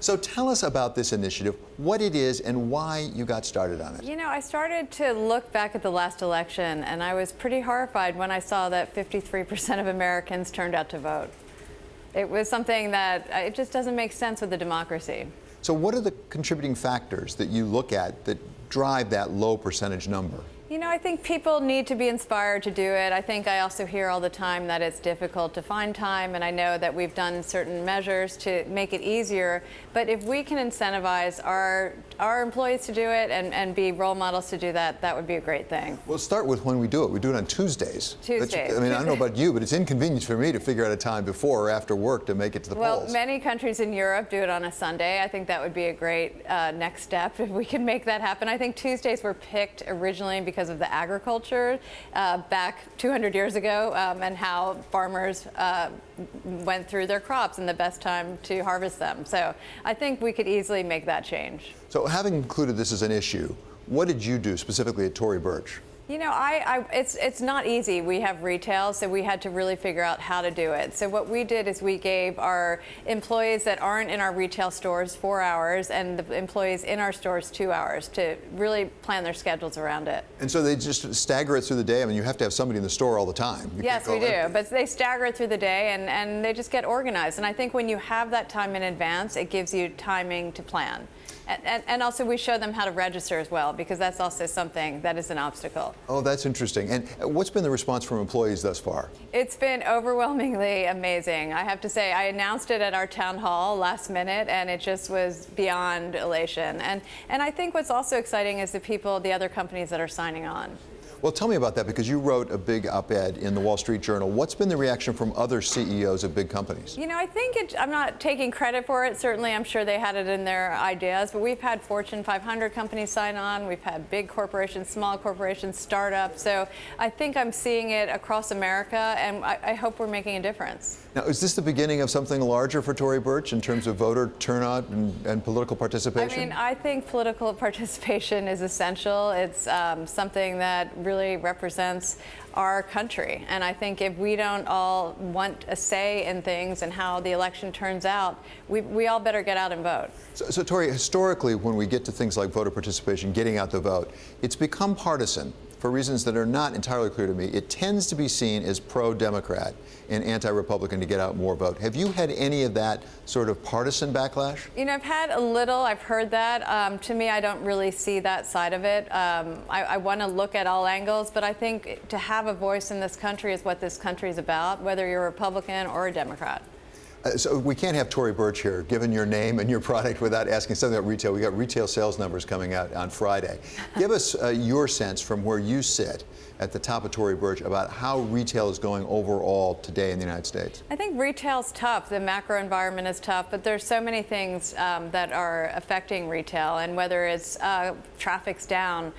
So tell us about this initiative, what it is, and why you got started on it. You know, I started to look back at the last election, and I was pretty horrified when I saw that 53% of Americans turned out to vote. It was something that it just doesn't make sense with a democracy. So what are the contributing factors that you look at that drive that low percentage number? You know, I think people need to be inspired to do it. I think I also hear all the time that it's difficult to find time, and I know that we've done certain measures to make it easier. But if we can incentivize our employees to do it and be role models to do that, that would be a great thing. We'll start with when we do it. We do it on Tuesdays. Tuesdays. I mean, I don't know about you, but it's inconvenient for me to figure out a time before or after work to make it to the polls. Well, many countries in Europe do it on a Sunday. I think that would be a great next step if we can make that happen. I think Tuesdays were picked originally because of the agriculture back 200 years ago and how farmers went through their crops and the best time to harvest them. So I think we could easily make that change. So having included this as an issue, what did you do specifically at Tory Burch? You know, it's not easy. We have retail, so we had to really figure out how to do it. So what we did is we gave our employees that aren't in our retail stores 4 hours and the employees in our stores 2 hours to really plan their schedules around it. And so they just stagger it through the day? I mean, you have to have somebody in the store all the time. Yes, we do. But they stagger it through the day and they just get organized. And I think when you have that time in advance, it gives you timing to plan. And also we show them how to register as well, because that's also something that is an obstacle. Oh, that's interesting. And what's been the response from employees thus far? It's been overwhelmingly amazing. I have to say, I announced it at our town hall last minute, and it just was beyond elation. And I think what's also exciting is the other companies that are signing on. Well, tell me about that, because you wrote a big op-ed in the Wall Street Journal. What's been the reaction from other CEOs of big companies? You know, I think I'm not taking credit for it. Certainly, I'm sure they had it in their ideas, but we've had Fortune 500 companies sign on. We've had big corporations, small corporations, startups. So I think I'm seeing it across America, and I hope we're making a difference. Now, is this the beginning of something larger for Tory Burch in terms of voter turnout and political participation? I mean, I think political participation is essential. It's something that really represents our country. And I think if we don't all want a say in things and how the election turns out, we all better get out and vote. So Tory, historically, when we get to things like voter participation, getting out the vote, it's become partisan. For reasons that are not entirely clear to me, it tends to be seen as pro-Democrat and anti-Republican to get out more vote. Have you had any of that sort of partisan backlash? You know, I've had a little. I've heard that. To me, I don't really see that side of it. I want to look at all angles, but I think to have a voice in this country is what this country is about, whether you're a Republican or a Democrat. So we can't have Tory Burch here, given your name and your product, without asking something about retail. We got retail sales numbers coming out on Friday. Give us your sense from where you sit at the top of Tory Burch about how retail is going overall today in the United States. I think retail's tough. The macro environment is tough, but there's so many things that are affecting retail, and whether it's traffic's down,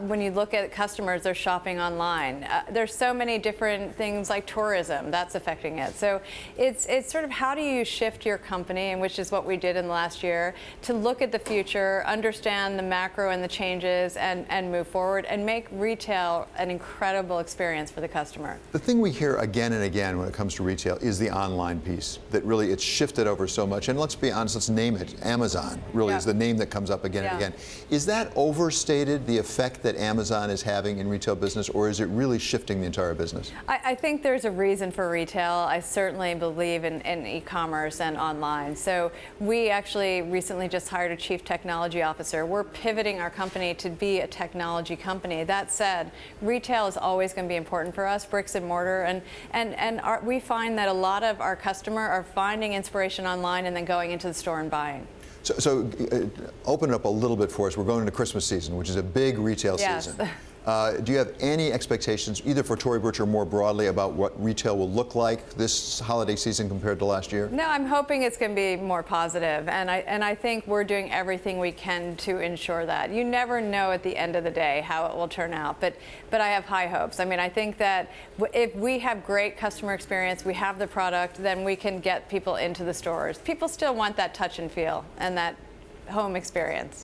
when you look at customers, they're shopping online. There's so many different things like tourism that's affecting it. So it's sort of how do you shift your company, and which is what we did in the last year, to look at the future, understand the macro and the changes, and move forward and make retail an incredible experience for the customer. The thing we hear again and again when it comes to retail is the online piece, that really it's shifted over so much. And let's be honest, let's name it. Amazon really is the name that comes up again and again. Is that overstated, the effect that Amazon is having in retail business, or is it really shifting the entire business? I think there's a reason for retail. I certainly believe in e-commerce and online. So we actually recently just hired a chief technology officer. We're pivoting our company to be a technology company. That said, retail is always going to be important for us, bricks and mortar, and we find that a lot of our customers are finding inspiration online and then going into the store and buying. So open it up a little bit for us. We're going into Christmas season, which is a big retail season. Do you have any expectations, either for Tory Burch or more broadly, about what retail will look like this holiday season compared to last year? No, I'm hoping it's going to be more positive, and I think we're doing everything we can to ensure that. You never know at the end of the day how it will turn out, but I have high hopes. I mean, I think that if we have great customer experience, we have the product, then we can get people into the stores. People still want that touch and feel and that home experience.